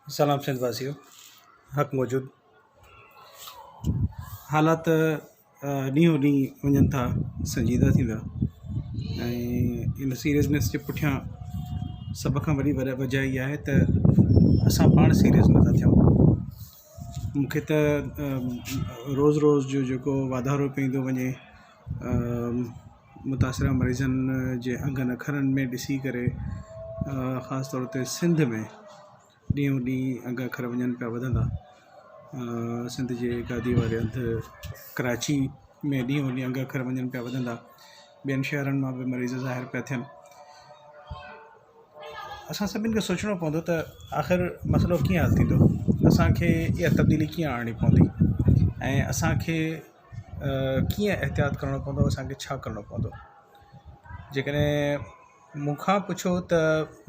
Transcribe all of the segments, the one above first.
सलाम सिंध वासियों, हक़ मौजूद हालात ॾींहों ॾींहुं वञनि था संजीदा थींदा ऐं इन सीरियसनेस जे पुठियां सभ खां वॾी वजह इहा आहे त असां पाण सीरियस नथा थियूं। मूंखे त रोज़ रोज़ जो जेको वाधारो पईंदो वञे मुतासिरा मरीज़नि जे अंगनि अखरनि में ॾिसी करे, ख़ासि तौर ते सिंध में ॾींहों ॾींहुं अंग अखर वञनि पिया वधंदा। सिंध जे गादी वारे हंधि कराची में ॾींहों ॾींहुं अंग अखर वञनि पिया वधंदा। ॿियनि शहरनि मां बि मरीज़ ज़ाहिर पिया थियनि। असां सभिनि खे सोचणो पवंदो त आख़िर मसइलो कीअं हल थींदो, असांखे इहा तब्दीली कीअं आणणी पवंदी ऐं असांखे कीअं एहतियात करिणो पवंदो, असांखे छा करिणो पवंदो। जेकॾहिं मूंखां पुछो त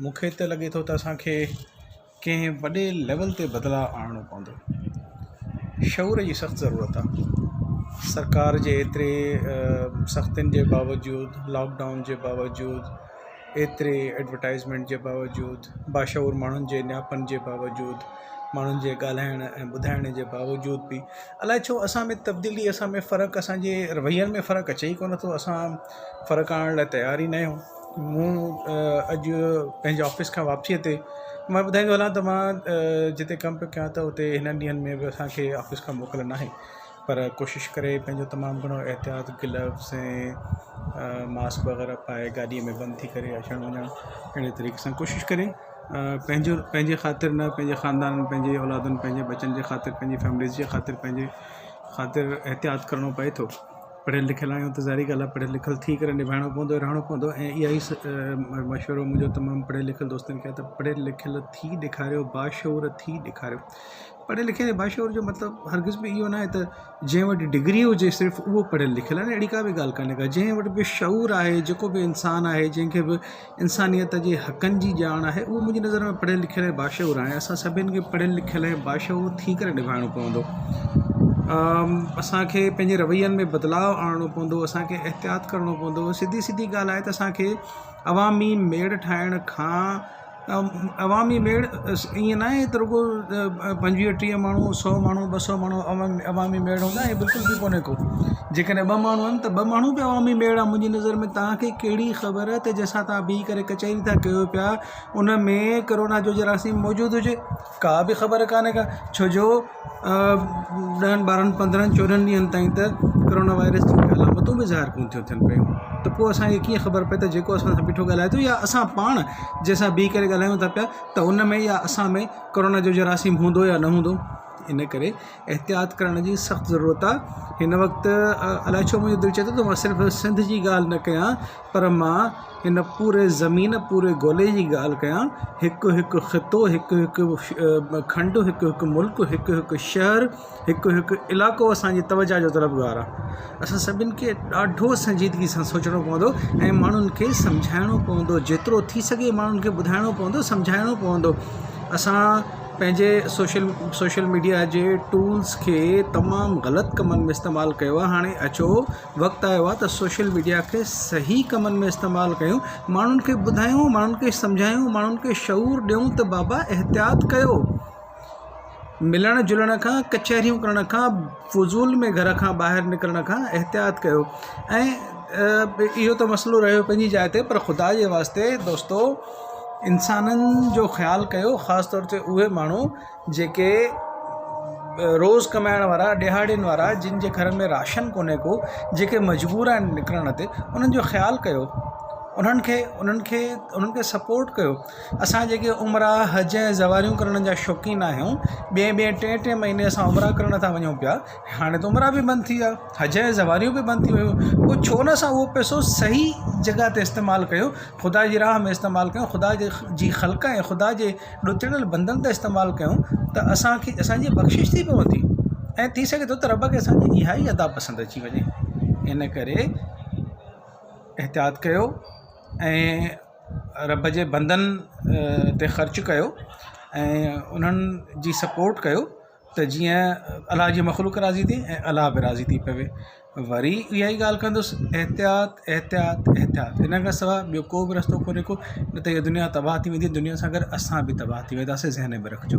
मूंखे त लॻे थो त असांखे कंहिं वॾे लेवल ते बदिलाव आणणो पवंदो। शऊर जी सख़्तु ज़रूरत आहे। सरकार जे एतिरे सख़्तियुनि जे बावजूदि, लॉकडाउन जे बावजूदि, एतिरे एडवर्टाइज़मेंट जे बावजूदि, बाशऊर माण्हुनि जे नियापनि जे बावजूदि, माण्हुनि जे ॻाल्हाइण ऐं ॿुधाइण जे बावजूदि बि अलाए छो असां में तब्दीली, असां में फ़र्क़ु, असांजे रवैयनि में फ़र्क़ु अचे ई कोन थो। असां फ़र्क़ु आणण लाइ तयार ई न आहियूं। मूं अॼु पंहिंजे ऑफिस खां वापसीअ ते मां ॿुधाईंदो हलां त मां जिते कमु पियो कयां त उते हिननि ॾींहंनि में बि असांखे ऑफिस खां मोकल न आहे, पर कोशिशि करे पंहिंजो तमामु घणो एहतियात, ग्लव्स ऐं मास्क वग़ैरह पाए गाॾीअ में बंदि थी करे अचणु वञणु, अहिड़े तरीक़े सां कोशिशि करे पंहिंजे ख़ातिर न, पंहिंजे ख़ानदाननि, पंहिंजे औलादनि, पंहिंजे बचनि जे ख़ातिर, पंहिंजी फैमिलीज़ जे ख़ातिर, पंहिंजे ख़ातिर एहतियात करिणो पए थो। पढ़ियल लिखियल आहियूं त ज़ाहिरी ॻाल्हि आहे, पढ़ियल लिखियल थी करे निभाइणो पवंदो, रहणो पवंदो। ऐं इहा ई मशवरो मुंहिंजो तमामु पढ़ियल लिखियल दोस्तनि खे आहे त पढ़ियल लिखियल थी ॾेखारियो, बाशऊर थी ॾेखारियो। पढ़ियल लिखियल बाशऊर जो मतिलबु हरगिज़ बि इहो न आहे त जंहिं वटि डिग्री हुजे सिर्फ़ु उहो पढ़ियल लिखियल आहे। अहिड़ी का बि ॻाल्हि कान्हे का। जंहिं वटि बि शऊर आहे, जेको बि इंसानु आहे, जंहिंखे बि इंसानियत जे हक़नि जी ॼाण आहे, उहो मुंहिंजी नज़र में पढ़ियल लिखियल ऐं बाशऊर आहे। असां सभिनि खे पढ़ियल लिखियल ऐं बाशऊर थी करे निभाइणो पवंदो। असांखे पंहिंजे रवैयनि में बदिलाव आणणो पवंदो, असांखे एहतियात करिणो पवंदो। सिधी ॻाल्हि आहे त असांखे अवामी मेड़ ठाहिण खां, अवामी मेड़ ईअं न आहे त रुॻो 25-30 माण्हू, 100 माण्हू, 200 माण्हू अवामी मेड़ हूंदा, ऐं बिल्कुलु बि कोन्हे को। जेकॾहिं 2 माण्हू आहिनि त 2 माण्हू बि अवामी मेड़ आहे। मुंहिंजी नज़र में तव्हांखे कहिड़ी ख़बर त जंहिंसां तव्हां बीह करे कचहरी था कयो पिया, उन में कोरोना जो जरासीम मौजूदु हुजे? का बि ख़बर कान्हे का। छो जो 10, 12, 15, 14 ॾींहंनि ताईं त कोरोना वायरस जी अलामतूं बि ज़ाहिर कोन थियूं थियनि पियूं। त पोइ असांखे कीअं ख़बर पए त जेको असां सां बीठो ॻाल्हाए थो, या असां पाण जंहिंसां बीह करे ॻाल्हायूं था पिया, त उन में या असां में कोरोना जो जरासीम हूंदो या न हूंदो? इन करे एहतियात करण जी सख़्तु ज़रूरत आहे। हिन वक़्तु अलाए छो मुंहिंजो दिलि चए थो त मां सिर्फ़ु सिंध जी ॻाल्हि न कयां, पर मां हिन पूरे ज़मीन, पूरे ॻोल्हे जी ॻाल्हि कयां। हिकु हिकु ख़ितो, हिकु हिकु खंडु, हिकु हिकु मुल्क, हिकु हिकु शहर, हिकु हिकु इलाइक़ो असांजी तवजा जो तलबगार आहे। असां सभिनि खे ॾाढो संजीदगी सां सोचणो पवंदो ऐं माण्हुनि खे सम्झाइणो पवंदो। जेतिरो थी सघे माण्हुनि खे ॿुधाइणो पवंदो, सम्झाइणो पवंदो। असां पंहिंजे सोशल मीडिया जे टूल्स खे तमामु ग़लति कमनि में इस्तेमालु कयो आहे। हाणे अचो वक़्तु आयो आहे त सोशल मीडिया खे सही कमनि में इस्तेमालु कयूं, माण्हुनि खे ॿुधायूं, माण्हुनि खे सम्झायूं, माण्हुनि खे शऊर ॾियूं त बाबा एहतियात कयो। मिलण जुलण खां, कचहरियूं करण खां, फुज़ूल में घर खां ॿाहिरि निकिरण खां एहतियात कयो। ऐं इहो त मसइलो रहियो पंहिंजी जाइ ते, पर ख़ुदा जे वास्ते दोस्तो, इंसाननि जो ख़्यालु कयो। ख़ासि तौर ते उहे माण्हू जेके रोज़ कमाइण वारा, ॾिहाड़ियुनि वारा, जिन जे घर में राशन कोन्हे को, जेके मजबूर आहिनि निकिरण ते, उन्हनि जो ख़्यालु कयो। उन्हनि खे सपोर्ट कयो। असां जेके उमिरा हज ऐं ज़वारियूं करण जा शौक़ीन आहियूं, ॿिए 3 महीने असां उमिरा करण था वञूं पिया। हाणे त उमिरा बि बंदि थी आहे, हज ऐं ज़वारियूं बि बंदि थी वियूं। पोइ छो न असां उहो पैसो सही जॻह ते इस्तेमालु कयूं, ख़ुदा जी राह में इस्तेमालु कयूं, ख़ुदा जी ख़ल्क़ ऐं ख़ुदा जे ॾुतिड़ियल बंदनि ते इस्तेमालु कयूं, त असांजी बख़्शिश थी पवंदी। ऐं थी सघे थो त रब खे असांजी इहा ई अदा पसंदि अची वञे। इन करे एहतियात कयो ऐं रब जे बंदनि ते ख़र्चु कयो ऐं उन्हनि जी सपोर्ट कयो, त जीअं अलाह जी मख़लूक राज़ी थिए ऐं अलाह बि राज़ी थी पवे। वरी इहा ई ॻाल्हि कंदुसि, एहतियात एहतियात एहतियात। इन खां सवाइ ॿियो को बि रस्तो कोन्हे को, न त इहा दुनिया तबाह थी वेंदी, दुनिया सां गॾु असां बि तबाह थी वेंदासीं। ज़हन में रखिजो।